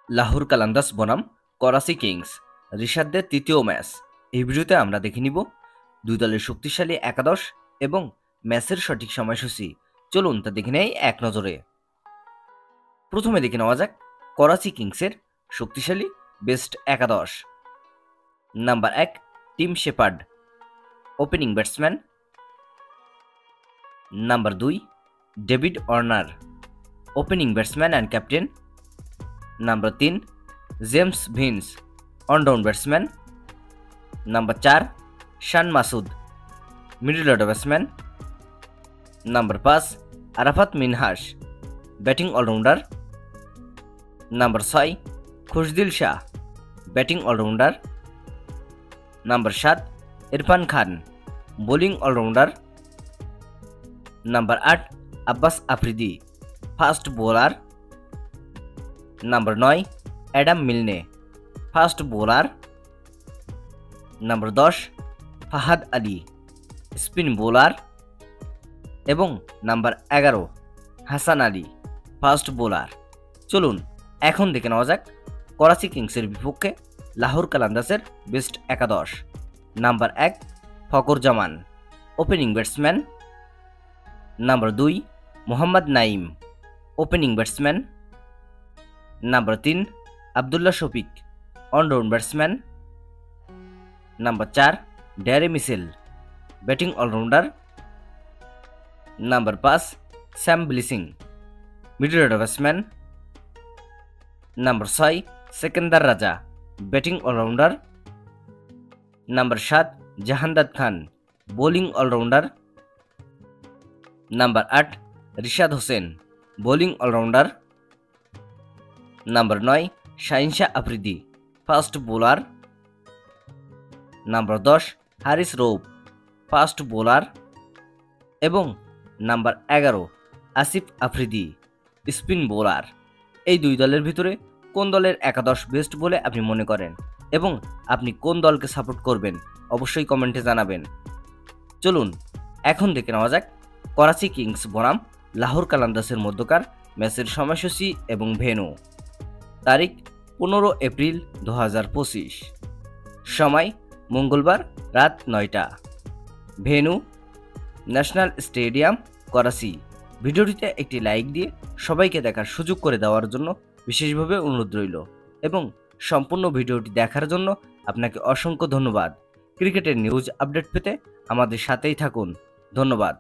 লাহোর কালান্দাস বনাম করাচি কিংস রিশাদদের তৃতীয় ম্যাচ। এই ভিডিওতে আমরা দেখে নিব দুই দলের শক্তিশালী একাদশ এবং ম্যাচের সঠিক সময়সূচি। চলুন তা দেখে নেই এক নজরে। প্রথমে দেখে নেওয়া যাক করাচি কিংসের শক্তিশালী বেস্ট একাদশ। Number 1 Tim Shepherd, opening batsman. Number 2 David Warner, opening batsman and captain. Number 3 James Vince, allround batsman. Number 4 Shan Masood, middle order batsman. Number 5 Arafat Minhas, batting allrounder. Number 6 Khushdil Shah, batting allrounder. Number 7 Irfan Khan, bowling allrounder. Number 8 Abbas Afridi, fast bowler. Number 9 Adam Milne, fast bowler. Number 10 Fahad Ali, spin bowler. এবং number 11 Hasan Ali, fast bowler. চলুন এখন দেখে নেওয়া যাক করাচি কিংসের বিপক্ষে লাহোর কালান্দাসের best একাদশ। Number 1 Fakhar Zaman, opening batsman. Number 2 Mohammad Naim, opening batsman. Number 3 Abdullah Shafique, allround batsman. Number 4 Daryl Mitchell, batting allrounder. Number 5 Sam Billings, middle order batsman. Number 6 Sikandar Raza, batting allrounder. Number 7 Jahandad Khan, bowling allrounder. Number 8 Rishad Hossain, bowling allrounder. Number 9 Shaheen Shah Afridi, fast bowler. Number 10 হারিস Rauf, fast bowler. এবং number 11 Asif Afridi, spin bowler. এই দুই দলের ভিতরে কোন দলের একাদশ best বলে আপনি মনে করেন এবং আপনি কোন দলকে সাপোর্ট করবেন অবশ্যই কমেন্টে জানাবেন। চলুন এখন দেখে নেওয়া যাক করাচি কিংস বনাম লাহোর কালান্দাসের মধ্যকার ম্যাচের সময়সূচি এবং ভেন্যু। তারিখ 15 এপ্রিল 2025, সময় মঙ্গলবার রাত 9টা, ভেন্যু ন্যাশনাল স্টেডিয়াম করাচি। ভিডিওটিতে একটি লাইক দিয়ে সবাইকে দেখার সুযোগ করে দেওয়ার জন্য বিশেষভাবে অনুরোধ রইল এবং সম্পূর্ণ ভিডিওটি দেখার জন্য আপনাকে অসংখ্য ধন্যবাদ। ক্রিকেটের নিউজ আপডেট পেতে আমাদের সাথেই থাকুন। ধন্যবাদ।